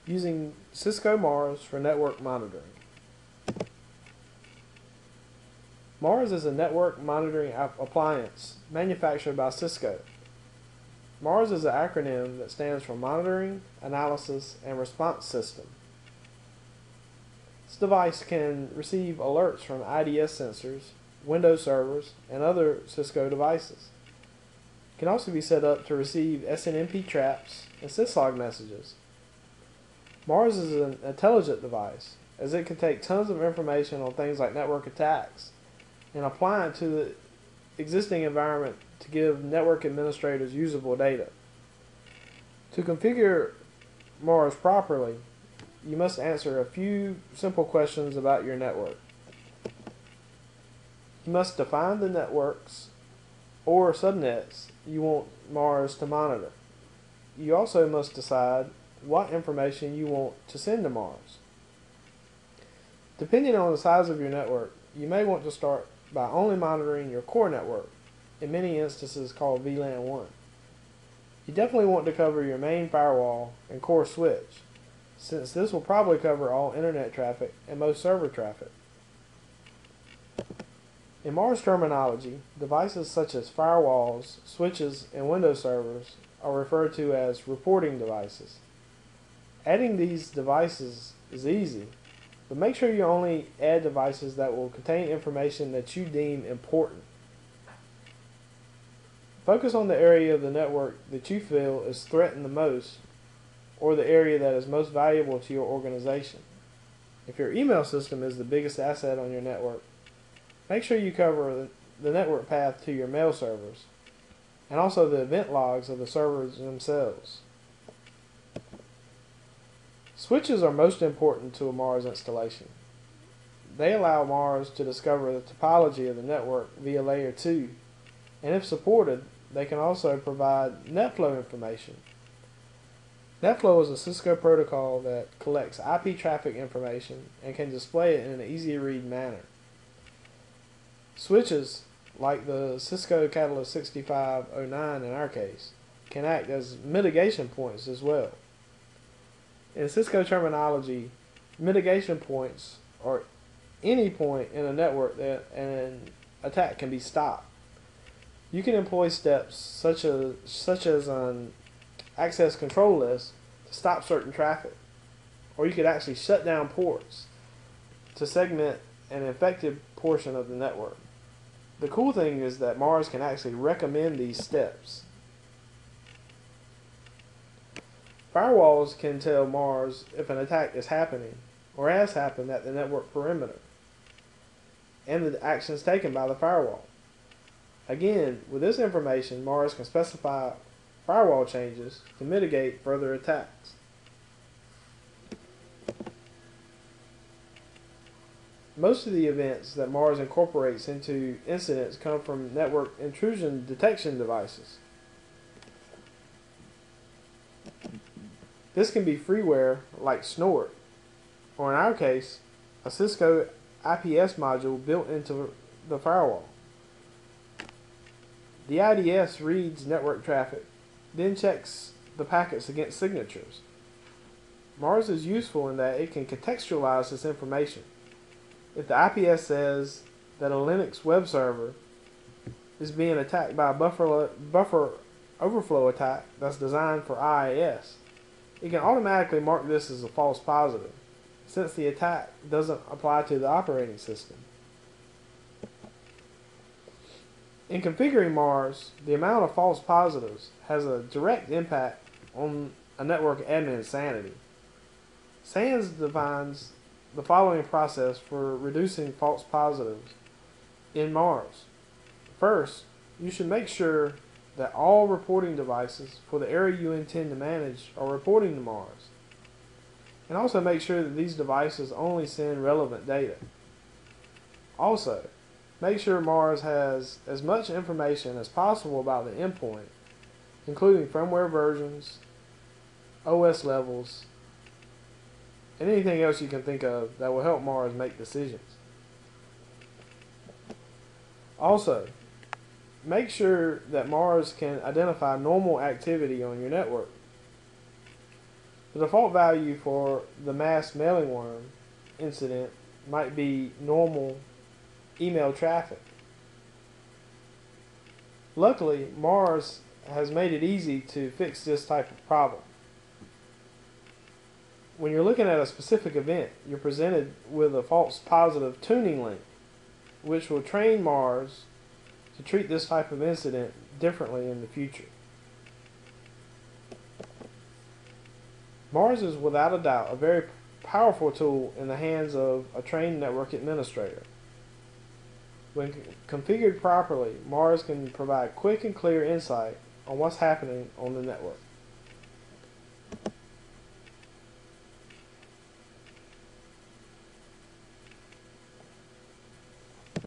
using Cisco Mars for network monitoring. Mars is a network monitoring appliance manufactured by Cisco. Mars is an acronym that stands for Monitoring, Analysis, and Response System. This device can receive alerts from IDS sensors, Windows servers, and other Cisco devices. It can also be set up to receive SNMP traps and syslog messages. Mars is an intelligent device, as it can take tons of information on things like network attacks and apply it to the existing environment to give network administrators usable data. To configure Mars properly, you must answer a few simple questions about your network. You must define the networks or subnets you want Mars to monitor. You also must decide what information you want to send to Mars. Depending on the size of your network, you may want to start by only monitoring your core network, in many instances called VLAN 1. You definitely want to cover your main firewall and core switch, since this will probably cover all internet traffic and most server traffic. In Mars terminology, devices such as firewalls, switches, and Windows servers are referred to as reporting devices. Adding these devices is easy, but make sure you only add devices that will contain information that you deem important. Focus on the area of the network that you feel is threatened the most, or the area that is most valuable to your organization. If your email system is the biggest asset on your network, make sure you cover the network path to your mail servers, and also the event logs of the servers themselves. Switches are most important to a Mars installation. They allow Mars to discover the topology of the network via layer 2, and if supported, they can also provide NetFlow information. NetFlow is a Cisco protocol that collects IP traffic information and can display it in an easy-to-read manner. Switches, like the Cisco Catalyst 6509 in our case, can act as mitigation points as well. In Cisco terminology, mitigation points are any point in a network that an attack can be stopped. You can employ steps such as an access control list to stop certain traffic, or you could actually shut down ports to segment an infected portion of the network. The cool thing is that Mars can actually recommend these steps. Firewalls can tell Mars if an attack is happening or has happened at the network perimeter, and the actions taken by the firewall. Again, with this information, Mars can specify firewall changes to mitigate further attacks. Most of the events that Mars incorporates into incidents come from network intrusion detection devices. This can be freeware like Snort, or in our case, a Cisco IPS module built into the firewall. The IDS reads network traffic, then checks the packets against signatures. Mars is useful in that it can contextualize this information. If the IPS says that a Linux web server is being attacked by a buffer overflow attack that's designed for IIS, it can automatically mark this as a false positive, since the attack doesn't apply to the operating system. In configuring Mars, the amount of false positives has a direct impact on a network admin's sanity. SANS defines the following process for reducing false positives in Mars. First, you should make sure that all reporting devices for the area you intend to manage are reporting to Mars. And also make sure that these devices only send relevant data. Also, make sure Mars has as much information as possible about the endpoint, including firmware versions, OS levels, and anything else you can think of that will help Mars make decisions. Also, make sure that Mars can identify normal activity on your network. The default value for the mass mailing worm incident might be normal email traffic. Luckily, Mars has made it easy to fix this type of problem. When you're looking at a specific event, you're presented with a false positive tuning link, which will train Mars to treat this type of incident differently in the future. Mars is without a doubt a very powerful tool in the hands of a trained network administrator. When configured properly, Mars can provide quick and clear insight on what's happening on the network.